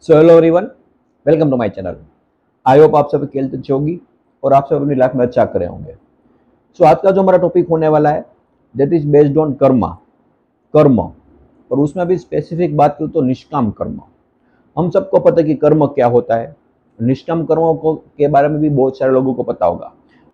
So hello everyone, welcome to my channel. I hope आप सभी health अच्छी होगी और आप सब अपनी लाइफ में अच्छा कर रहे होंगे। सो आज का जो हमारा टॉपिक होने वाला है दैट इज बेस्ड ऑन कर्म और उसमें भी स्पेसिफिक बात करूँ तो निष्काम कर्म। हम सबको पता है कि कर्म क्या होता है। निष्काम कर्मों को के बारे में भी बहुत सारे लोगों को पता होगा,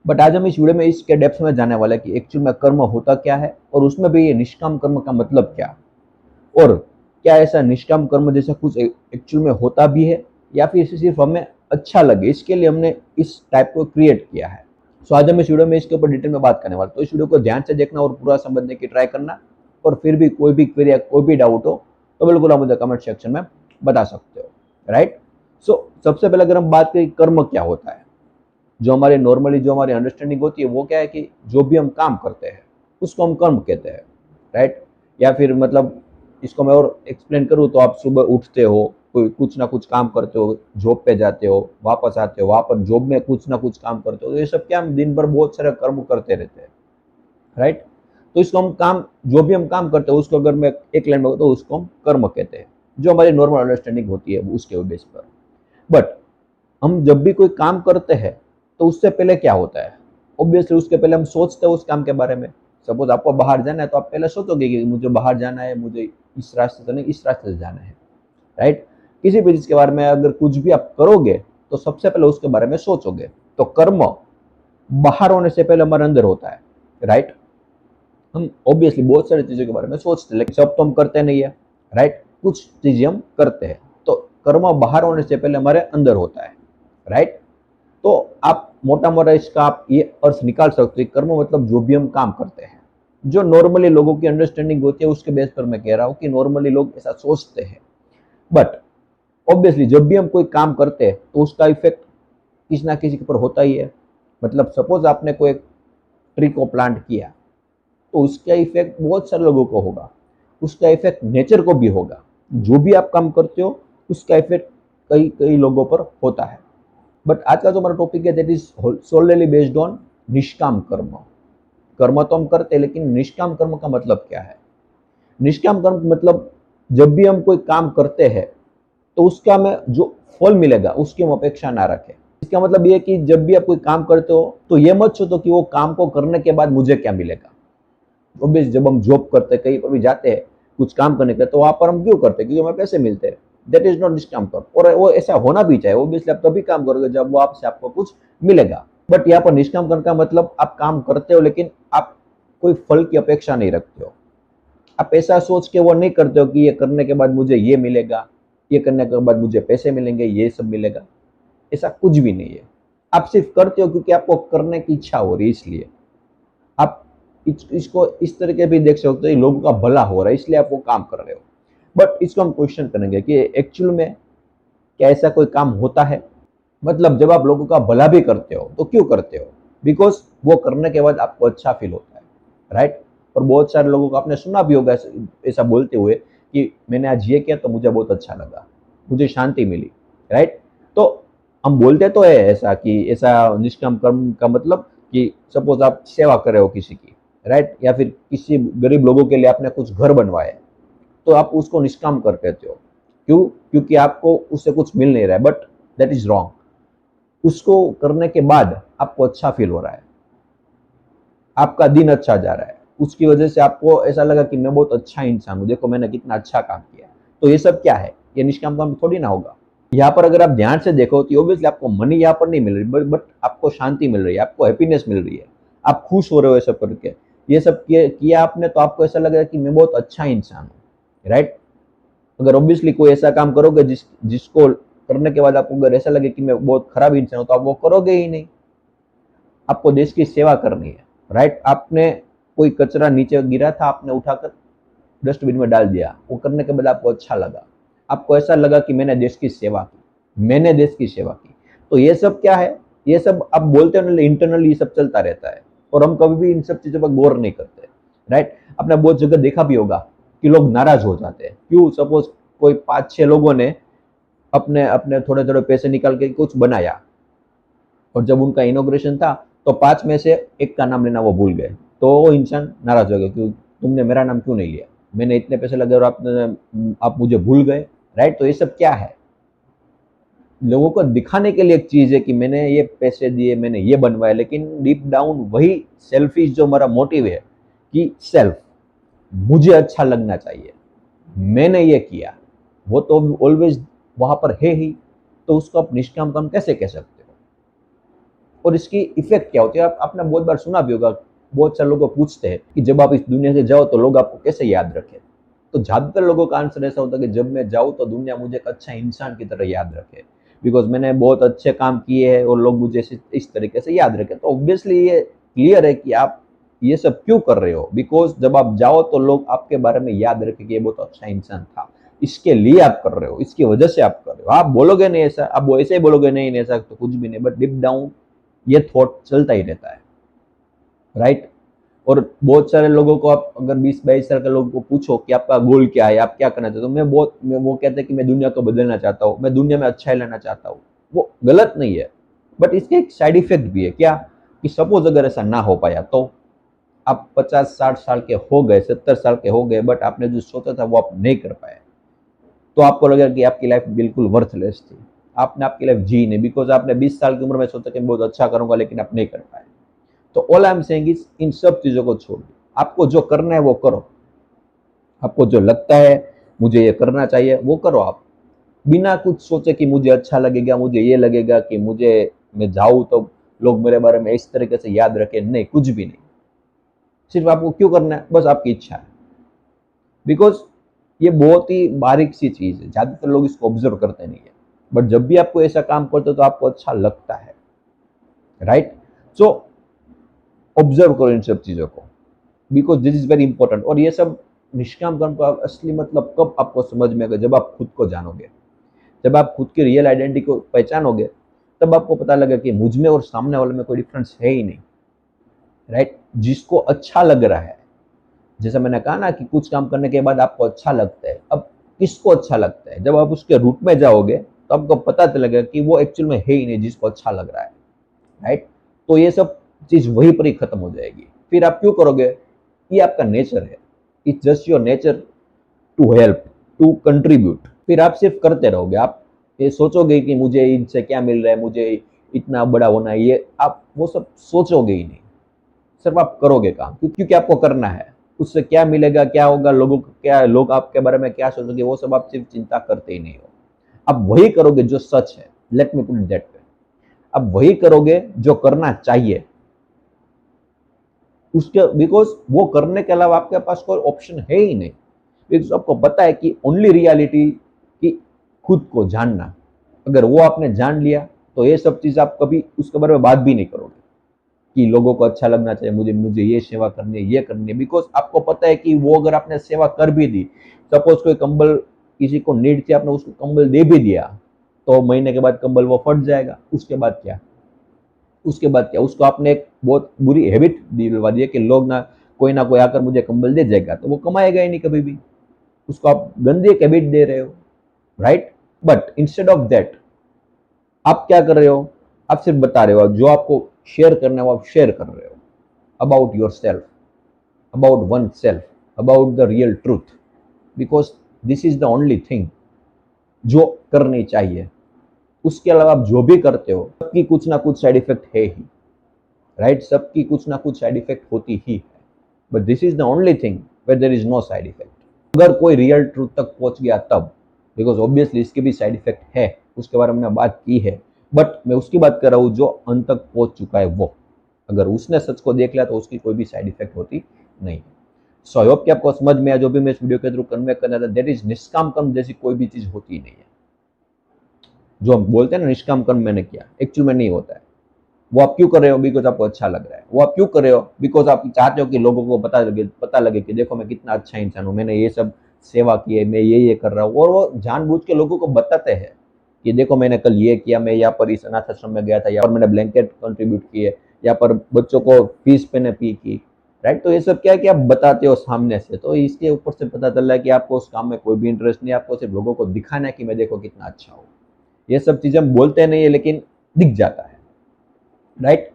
बट आज हम इस वीडियो में इसके डेप्थ में जाने वाले हैं कि एक्चुअल में कर्म होता क्या है और उसमें भी ये निष्काम कर्म का मतलब क्या, और क्या ऐसा निष्काम कर्म जैसा कुछ एक्चुअल में होता भी है या फिर इसे सिर्फ हमें अच्छा लगे, इसके लिए हमने इस टाइप को क्रिएट किया है। सो आज हम इस वीडियो में इसके ऊपर डिटेल में बात करने वाले, तो इस वीडियो को ध्यान से देखना और पूरा समझने की ट्राई करना। और फिर भी कोई भी क्वेरी या कोई भी डाउट हो तो बिल्कुल आप मुझे कमेंट सेक्शन में बता सकते हो, राइट। सो सबसे पहले अगर हम बात करें कर्म क्या होता है, जो हमारे नॉर्मली जो हमारी अंडरस्टैंडिंग होती है वो क्या है कि जो भी हम काम करते हैं उसको हम कर्म कहते हैं, राइट। या फिर मतलब इसको मैं और एक्सप्लेन करूँ तो आप सुबह उठते हो, कोई कुछ ना कुछ काम करते हो, जॉब पे जाते हो, वापस आते हो, वहाँ पर जॉब में कुछ ना कुछ काम करते हो, तो ये सब क्या हम दिन भर बहुत सारे कर्म करते रहते हैं, राइट। तो इसको हम काम, जो भी हम काम करते हैं उसको अगर मैं एक लाइन में कहूँ तो उसको हम कर्म कहते हैं, जो हमारी नॉर्मल अंडरस्टैंडिंग होती है उसके बेस पर। बट हम जब भी कोई काम करते हैं तो उससे पहले क्या होता है, ऑब्वियसली उसके पहले हम सोचते हैं उस काम के बारे में। सपोज आपको बाहर जाना है तो आप पहले सोचोगे कि मुझे बाहर जाना है, मुझे इस रास्ते से नहीं इस रास्ते से जाना है, राइट। किसी भी चीज के बारे में अगर कुछ भी आप करोगे तो सबसे पहले उसके बारे में सोचोगे। तो कर्म बाहर होने से पहले हमारे अंदर होता है, राइट। हम ऑब्वियसली बहुत सारी चीजों के बारे में सोचते हैं लेकिन सब तो हम करते नहीं है, राइट। कुछ चीजें हम करते हैं, तो कर्म बाहर होने से पहले हमारे अंदर होता है, राइट। तो आप मोटा मोटा इसका आप ये अर्थ निकाल सकते हैं, कर्म मतलब जो भी हम काम करते हैं, जो नॉर्मली लोगों की अंडरस्टैंडिंग होती है उसके बेस पर मैं कह रहा हूँ कि नॉर्मली लोग ऐसा सोचते हैं। बट ऑब्वियसली जब भी हम कोई काम करते हैं तो उसका इफेक्ट किसी ना किसी के ऊपर होता ही है। मतलब सपोज आपने कोई ट्री को प्लांट किया तो उसका इफेक्ट बहुत सारे लोगों को होगा, उसका इफेक्ट नेचर को भी होगा। जो भी आप काम करते हो उसका इफेक्ट कई कई लोगों पर होता है। बट आज का जो हमारा टॉपिक है that is solely based on निष्काम कर्म। कर्म तो हम करते हैं लेकिन निष्काम कर्म का मतलब क्या है। निष्काम कर्म मतलब जब भी हम कोई काम करते हैं तो उसका हमें जो फल मिलेगा उसकी हम अपेक्षा ना रखें। इसका मतलब ये कि जब भी आप कोई काम करते हो तो ये मत सोचो कि वो काम को करने के बाद मुझे क्या मिलेगा। ऑब्वियस जब हम जॉब करते हैं, कहीं पर भी जाते हैं कुछ काम करने के, तो वहां पर हम क्यों करते हैं, क्योंकि हमें पैसे मिलते हैं। दैट इज नॉट निष्काम कर्म, और वो ऐसा होना भी चाहिए। ऑब्वियसली आप तभी काम करोगे जब वो आपसे आपको कुछ मिलेगा। बट यहाँ पर निष्काम कर्म का मतलब आप काम करते हो लेकिन आप कोई फल की अपेक्षा नहीं रखते हो। आप ऐसा सोच के वो नहीं करते हो कि ये करने के बाद मुझे ये मिलेगा, ये करने के बाद मुझे पैसे मिलेंगे, ये सब मिलेगा। ऐसा कुछ भी नहीं है। आप सिर्फ करते हो क्योंकि आपको करने की इच्छा हो रही है, इसलिए आप इसको इस तरीके भी देख सकते हो, लोगों का भला हो रहा है इसलिए आप वो काम कर रहे हो। बट इसको हम क्वेश्चन करेंगे कि एक्चुअल में क्या ऐसा कोई काम होता है। मतलब जब आप लोगों का भला भी करते हो तो क्यों करते हो, बिकॉज वो करने के बाद आपको अच्छा फील होता है, राइट। और बहुत सारे लोगों को आपने सुना भी होगा ऐसा बोलते हुए कि मैंने आज ये किया तो मुझे बहुत अच्छा लगा, मुझे शांति मिली, राइट। तो हम बोलते तो है ऐसा कि ऐसा निष्काम कर्म का मतलब कि सपोज आप सेवा कर रहे हो किसी की, राइट, या फिर किसी गरीब लोगों के लिए आपने कुछ घर बनवाए तो आप उसको निष्काम कर कहते हो। क्यों, क्योंकि आपको उससे कुछ मिल नहीं रहा है, बट दैट इज रॉन्ग। उसको करने के बाद आपको अच्छा फील हो रहा है, आपका दिन अच्छा जा रहा है, उसकी वजह से आपको ऐसा लगा कि मैं बहुत अच्छा इंसान हूँ, देखो मैंने कितना अच्छा काम किया। तो ये सब क्या है, ये निष्काम काम थोड़ी ना होगा। यहाँ पर अगर आप ध्यान से देखो तो ऑब्वियसली आपको मनी यहाँ पर नहीं मिल रही, बट आपको शांति मिल रही है, आपको हैप्पीनेस मिल रही है, आप खुश हो रहे हो ये सब करके। ये सब किया आपने तो आपको ऐसा लग रहा है कि मैं बहुत अच्छा इंसान हूँ, राइट। अगर ऑब्वियसली कोई ऐसा काम करोगे जिसको करने के बाद आपको अगर ऐसा लगे कि मैं बहुत खराब इंसान हूँ तो आप वो करोगे ही नहीं। आपको देश की सेवा करनी है, राइट। आपने कोई कचरा नीचे गिरा था, आपने उठाकर डस्टबिन में डाल दिया, वो करने के बाद आपको अच्छा लगा, आपको ऐसा लगा कि मैंने देश की सेवा की, मैंने देश की सेवा की। तो ये सब क्या है, ये सब आप बोलते हो इंटरनली ये सब चलता रहता है और हम कभी भी इन सब चीजों पर गौर नहीं करते, राइट। आपने बहुत जगह देखा भी होगा कि लोग नाराज हो जाते हैं। क्यों, सपोज कोई 5-6 लोगों ने अपने अपने थोड़े थोड़े पैसे निकाल के कुछ बनाया और जब उनका इनोग्रेशन था तो 5 में से एक का नाम लेना वो भूल गए, तो वो इंसान नाराज हो गया कि तुमने मेरा नाम क्यों नहीं लिया, मैंने इतने पैसे लगे और आप मुझे भूल गए, राइट। तो ये सब क्या है, लोगों को दिखाने के लिए एक चीज है कि मैंने ये पैसे दिए, मैंने ये बनवाया, लेकिन डीप डाउन वही सेल्फिश जो हमारा मोटिव है कि सेल्फ, मुझे अच्छा लगना चाहिए, मैंने ये किया, वो तो ऑलवेज वहां पर है ही। तो उसको आप निष्काम कर्म कैसे कह सकते हो? और इसकी इफेक्ट क्या होती है? आपने बहुत बार सुना भी होगा, बहुत सारे लोगों पूछते हैं कि जब आप इस दुनिया से जाओ तो लोग आपको कैसे याद रखें। तो ज्यादातर लोगों का आंसर ऐसा होता है कि जब मैं जाऊँ तो दुनिया मुझे एक अच्छा इंसान की तरह याद रखे, बिकॉज मैंने बहुत अच्छे काम किए हैं और लोग मुझे इस तरीके से याद रखें। तो ऑब्वियसली ये क्लियर है कि आप ये सब क्यों कर रहे हो, बिकॉज जब आप जाओ तो लोग आपके बारे में याद रखें कि ये बहुत अच्छा इंसान था, इसके लिए आप कर रहे हो, इसकी वजह से आप कर रहे हो। आप बोलोगे नहीं ऐसा, आप वो ऐसे ही बोलोगे नहीं ऐसा तो कुछ भी नहीं, बट डीप डाउन ये थॉट चलता ही रहता है, राइट। और बहुत सारे लोगों को आप अगर 20-22 साल के लोगों को पूछो कि आपका गोल क्या है, आप क्या करना चाहते हो, वो कहते हैं कि मैं दुनिया को बदलना चाहता हूँ, मैं दुनिया में अच्छा लाना चाहता हूँ। वो गलत नहीं है, बट इसके एक साइड इफेक्ट भी है। क्या? कि सपोज अगर ऐसा ना हो पाया तो आप 50-60 साल के हो गए, 70 साल के हो गए, बट आपने जो सोचा था वो आप नहीं कर पाए, तो आपको लगेगा कि आपकी लाइफ बिल्कुल वर्थलेस थी, आपने आपकी लाइफ जी नहीं, बिकॉज आपने 20 साल की उम्र में सोचा कि मैं बहुत अच्छा करूंगा, लेकिन आप नहीं कर पाए। तो all I am saying is, इन सब चीजों को छोड़ दो, आपको जो करना है वो करो। आपको जो लगता है मुझे ये करना चाहिए वो करो आप, बिना कुछ सोचे कि मुझे अच्छा लगेगा, मुझे ये लगेगा कि मुझे, मैं जाऊँ तो लोग मेरे बारे में इस तरीके से याद रखें, नहीं, कुछ भी नहीं। सिर्फ आपको क्यों करना है? बस आपकी इच्छा है। बिकॉज ये बहुत ही बारीक सी चीज है, ज्यादातर लोग इसको ऑब्जर्व करते नहीं है, बट जब भी आपको ऐसा काम करते हो तो आपको अच्छा लगता है, राइट। सो ऑब्जर्व करो इन सब चीजों को, because this is very important. और ये सब निष्काम कर्म का असली मतलब कब आपको समझ में आएगा? जब आप खुद को जानोगे, जब आप खुद की रियल आइडेंटिटी को पहचानोगे, तब आपको पता लगेगा कि मुझ में और सामने वाले में कोई डिफरेंस है ही नहीं, राइट। जिसको अच्छा लग रहा है, जैसा मैंने कहा ना कि कुछ काम करने के बाद आपको अच्छा लगता है, अब किसको अच्छा लगता है? जब आप उसके रूट में जाओगे तो आपको पता चलेगा कि वो एक्चुअल में है ही नहीं जिसको अच्छा लग रहा है, राइट। तो ये सब चीज वहीं पर ही खत्म हो जाएगी। फिर आप क्यों करोगे? ये आपका नेचर है, it's just your nature to help, to contribute. फिर आप सिर्फ करते रहोगे, आप ये सोचोगे कि मुझे इनसे क्या मिल रहा है, मुझे इतना बड़ा होना है, ये आप वो सब सोचोगे ही नहीं। सिर्फ आप करोगे काम, क्योंकि आपको करना है। उससे क्या मिलेगा, क्या होगा, लोगों को क्या, लोग आपके बारे में क्या सोचेंगे, वो सब आप सिर्फ चिंता करते ही नहीं हो। आप वही करोगे जो सच है, let me put it that way. आप वही करोगे जो करना चाहिए उसके, बिकॉज वो करने के अलावा आपके पास कोई ऑप्शन है ही नहीं। बिकॉज आपको पता है कि ओनली रियलिटी की खुद को जानना, अगर वो आपने जान लिया तो ये सब चीज आप कभी उसके बारे में बात भी नहीं करोगे कि लोगों को अच्छा लगना चाहिए, मुझे मुझे ये सेवा करनी है, ये करनी है। बिकॉज आपको पता है कि वो अगर आपने सेवा कर भी दी, सपोज कोई कंबल किसी को नीड थी, आपने उसको कंबल दे भी दिया, तो महीने के बाद कंबल वो फट जाएगा। उसके बाद क्या? उसके बाद क्या? उसको आपने एक बहुत बुरी हैबिट दिलवा दी है कि लोग ना कोई आकर मुझे कंबल दे जाएगा, तो वो कमाएगा ही नहीं कभी भी। उसको आप गंदी एक हैबिट दे रहे हो, right. But instead of that आप क्या कर रहे हो? आप सिर्फ बता रहे हो, जो आपको शेयर करना है वो आप शेयर कर रहे हो, about your self, about one self, about the real truth, because this is the only thing जो करनी चाहिए। उसके अलावा आप जो भी करते हो सबकी कुछ ना कुछ साइड इफेक्ट है ही, राइट। सबकी कुछ ना कुछ साइड इफेक्ट होती ही है, but this is the only thing where there is no side effect. अगर कोई रियल ट्रूथ तक पहुंच गया तब, बिकॉज ऑब्वियसली इसके भी साइड इफेक्ट है, उसके बारे में हमने बात की है, बट मैं उसकी बात कर रहा हूँ जो अंत तक पहुंच चुका है। वो अगर उसने सच को देख लिया तो उसकी कोई भी साइड इफेक्ट होती नहीं। सो आई होप कि आपको समझ में आया जो भी मैं इस वीडियो के थ्रू कन्वे करना था। दैट इज निष्काम कर्म जैसी कोई भी चीज होती नहीं है। जो हम बोलते हैं ना निष्काम कर्म मैंने किया, एक्चुअल में नहीं होता है। वो आप क्यों कर रहे हो? बिकॉज आपको अच्छा लग रहा है। वो आप क्यों कर रहे हो? बिकॉज आप चाहते हो कि लोगों को पता लगे कि देखो मैं कितना अच्छा इंसान हूँ, मैंने ये सब सेवा की है, मैं ये कर रहा हूँ। और वो जानबूझ के लोगों को बताते हैं कि देखो मैंने कल ये किया, मैं यहाँ पर इस अनाथ आश्रम में गया था, यहाँ पर मैंने ब्लैंकेट कंट्रीब्यूट किए, यहाँ पर बच्चों को फीस पे फी की, राइट। तो ये सब क्या है कि आप बताते हो सामने से, तो इसके ऊपर से पता चल रहा है कि आपको उस काम में कोई भी इंटरेस्ट नहीं, आपको सिर्फ लोगों को दिखाना है कि मैं देखो कितना अच्छा हूँ। ये सब चीजें हम बोलते नहीं है लेकिन दिख जाता है, राइट।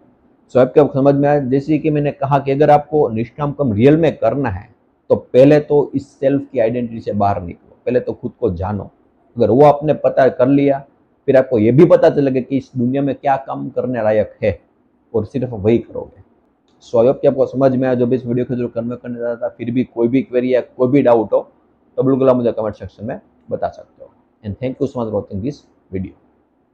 सो आपको समझ में आया? जैसे कि मैंने कहा कि अगर आपको निष्काम कर्म रियल में करना है तो पहले तो इस सेल्फ की आइडेंटिटी से बाहर निकलो, पहले तो खुद को जानो। अगर वो आपने पता कर लिया, फिर आपको ये भी पता चलेगा कि इस दुनिया में क्या काम करने लायक है और सिर्फ वही करोगे। सो आई होप कि आपको समझ में आया जो भी इस वीडियो के थ्रू कन्वे करने जा रहा था। फिर भी कोई भी क्वेरी या कोई भी डाउट हो तो बिल्कुल आप मुझे कमेंट सेक्शन में बता सकते हो। And thank you so much for watching this video.